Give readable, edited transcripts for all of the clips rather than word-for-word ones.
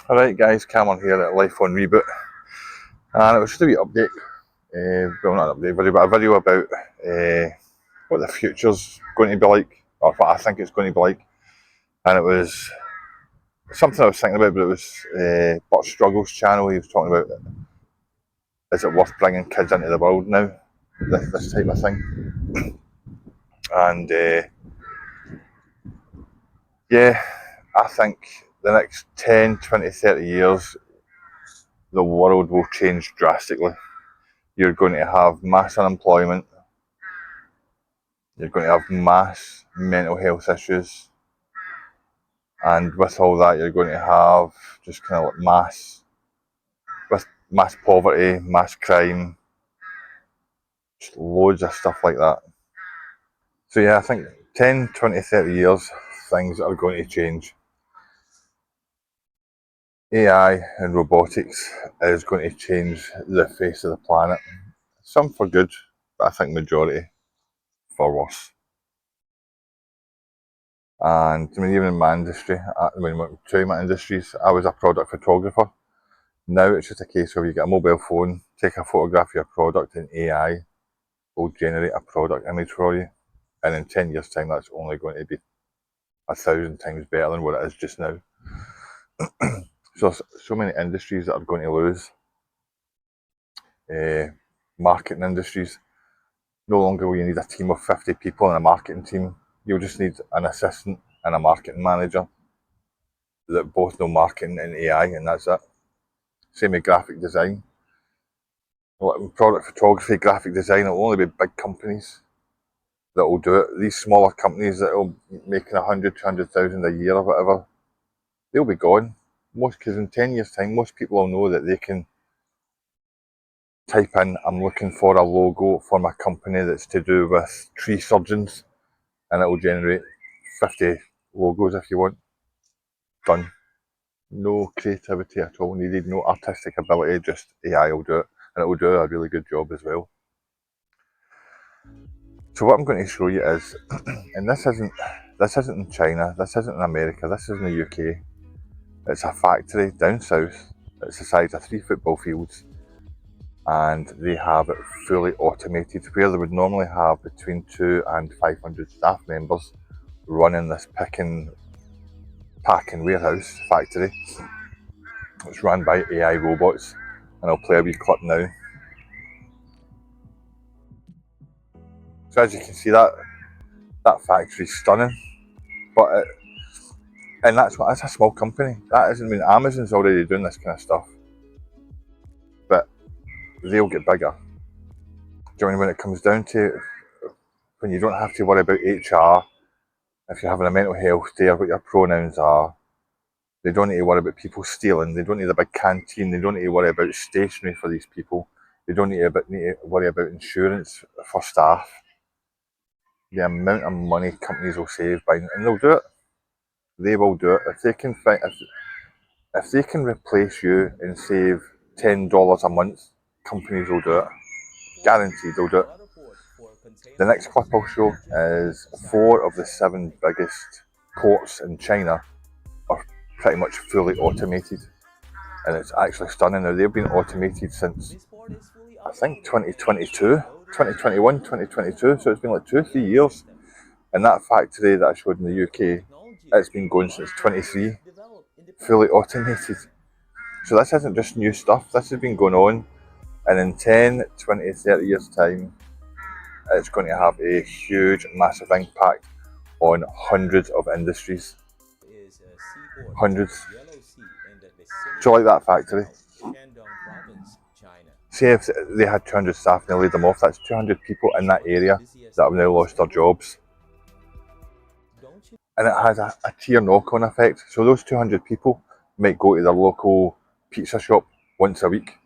Alright guys, Cameron here at Life on Reboot, and it was just a wee update, well not an update video, but a video about what the future's going to be like, or what I think it's going to be like. And it was something I was thinking about, but it was Burt Struggles' channel. He was talking about, is it worth bringing kids into the world now, this type of thing. And yeah, I think the next 10, 20, 30 years the world will change drastically. You're going to have mass unemployment, you're going to have mass mental health issues, and with all that you're going to have just kind of like mass poverty, mass crime, just loads of stuff like that. So yeah, I think 10, 20, 30 years things are going to change. AI and robotics is going to change the face of the planet. Some for good, but I think majority for worse. And I mean, even in my industry, two of my industries, I was a product photographer. Now it's just a case of you get a mobile phone, take a photograph of your product, and AI will generate a product image for you. And in 10 years' time, that's only going to be 1,000 times better than what it is just now. So many industries that are going to lose. Marketing industries. No longer will you need a team of 50 people in a marketing team. You'll just need an assistant and a marketing manager that both know marketing and AI, and that's it. Same with graphic design. Product photography, graphic design, it'll only be big companies that will do it. These smaller companies that will making 100, 200,000 a year or whatever, they'll be gone. Because in 10 years' time, most people will know that they can type in, I'm looking for a logo for my company that's to do with tree surgeons, and it will generate 50 logos if you want. Done. No creativity at all needed, no artistic ability, just AI will do it, and it will do a really good job as well. So what I'm going to show you is, and this isn't in China, this isn't in America, this is in the UK. It's a factory down south. It's the size of 3 football fields, and they have it fully automated, where they would normally have between 200 and 500 staff members running this packing warehouse factory. It's run by AI robots, and I'll play a wee clip now. So as you can see, that factory's stunning, but and that's a small company. That isn't, I mean, Amazon's already doing this kind of stuff, but they'll get bigger. Do you know, when it comes down to when you don't have to worry about HR, if you're having a mental health day or what your pronouns are, they don't need to worry about people stealing, they don't need a big canteen, they don't need to worry about stationery for these people, they don't need to worry about insurance for staff. The amount of money companies will save by, and they'll do it. They will do it. If they can replace you and save $10 a month, companies will do it. Guaranteed they'll do it. The next clip I'll show is 4 of the 7 biggest ports in China are pretty much fully automated, and it's actually stunning. Now, they've been automated since I think 2021, 2022, so it's been like 2-3 years. And that factory that I showed in the UK, it's been going since 23, fully automated. So this isn't just new stuff, this has been going on, and in 10, 20, 30 years time, it's going to have a huge, massive impact on hundreds of industries. Hundreds. So like that factory, say if they had 200 staff and they laid them off, that's 200 people in that area that have now lost their jobs. And it has a tier knock-on effect. So those 200 people might go to their local pizza shop once a week.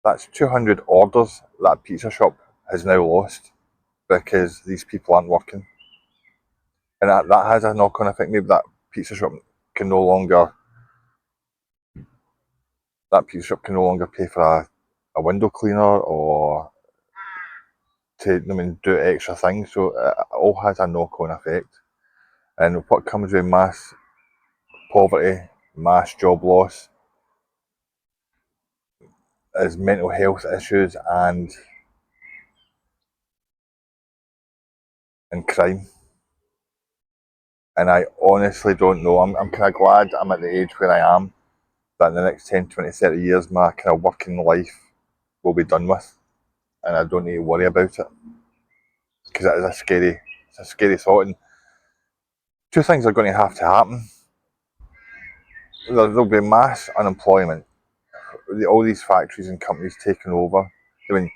That's 200 orders that pizza shop has now lost because these people aren't working. And that has a knock-on effect. Maybe that pizza shop can no longer pay for a window cleaner or to do extra things. So it all has a knock-on effect. And what comes with mass poverty, mass job loss, is mental health issues and crime. And I honestly don't know. I'm kind of glad I'm at the age where I am, that in the next 10, 20, 30 years, my kind of working life will be done with, and I don't need to worry about it, because it is it's a scary thought. And two things are going to have to happen. There'll be mass unemployment. All these factories and companies taking over. I mean,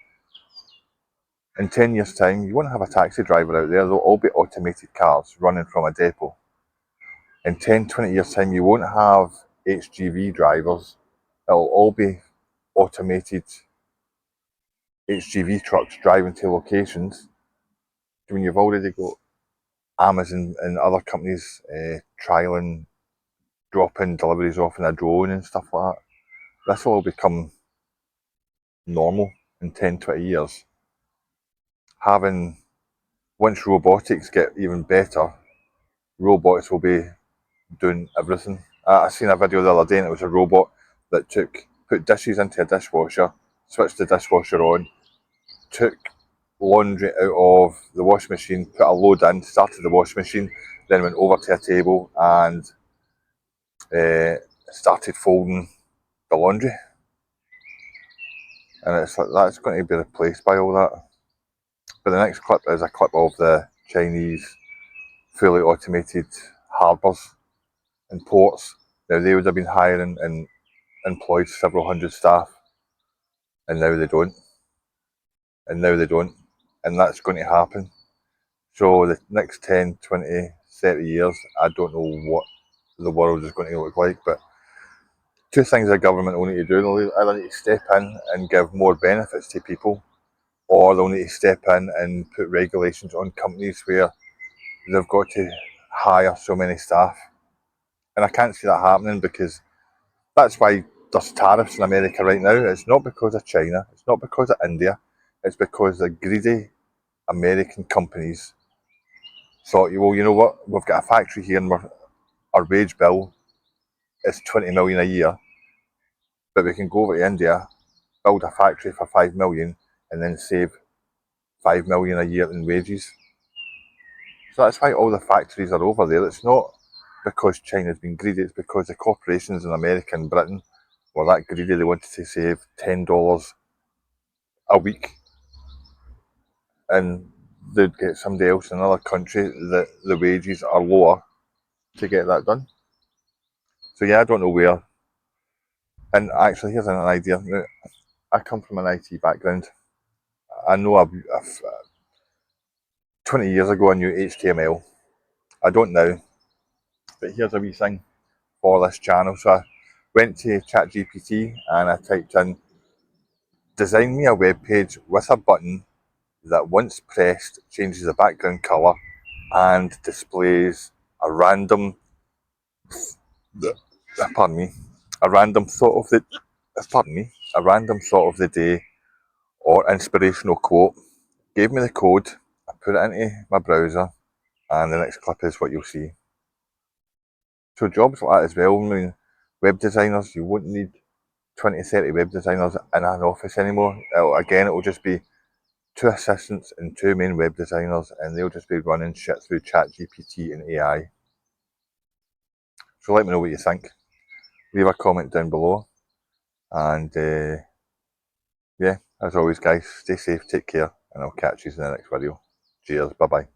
in 10 years' time, you won't have a taxi driver out there. They'll all be automated cars running from a depot. In 10, 20 years' time, you won't have HGV drivers. It'll all be automated HGV trucks driving to locations. I mean, you've already got Amazon and other companies trialing dropping deliveries off in a drone and stuff like that. This will all become normal in 10, 20 years. Once robotics get even better, robots will be doing everything. I seen a video the other day and it was a robot that put dishes into a dishwasher, switched the dishwasher on, took laundry out of the washing machine, put a load in, started the washing machine, then went over to a table and started folding the laundry. And it's like, that's going to be replaced by all that. But the next clip is a clip of the Chinese fully automated harbours and ports. Now, they would have been hiring and employed several hundred staff, and now they don't. And that's going to happen. So the next 10, 20, 30 years, I don't know what the world is going to look like, but two things the government will need to do. They'll either need to step in and give more benefits to people, or they'll need to step in and put regulations on companies where they've got to hire so many staff. And I can't see that happening, because that's why there's tariffs in America right now. It's not because of China, it's not because of India, it's because the greedy American companies thought, well, you know what, we've got a factory here and our wage bill is 20 million a year, but we can go over to India, build a factory for 5 million, and then save 5 million a year in wages. So that's why all the factories are over there. It's not because China's been greedy, it's because the corporations in America and Britain were that greedy. They wanted to save $10 a week, and they'd get somebody else in another country that the wages are lower to get that done. So yeah, I don't know where. And actually, here's an idea. Now, I come from an IT background. I know 20 years ago I knew HTML. I don't now, but here's a wee thing for this channel. So I went to ChatGPT and I typed in, design me a web page with a button that once pressed changes the background colour and displays a random, pardon me, a random thought of the, a random thought of the day or inspirational quote. Gave me the code, I put it into my browser, and the next clip is what you'll see. So jobs like that as well. I mean, web designers, you won't need 20, 30 web designers in an office anymore. It will just be 2 assistants and 2 main web designers, and they'll just be running shit through ChatGPT and AI. So let me know what you think. Leave a comment down below. And yeah, as always guys, stay safe, take care, and I'll catch you in the next video. Cheers, bye bye.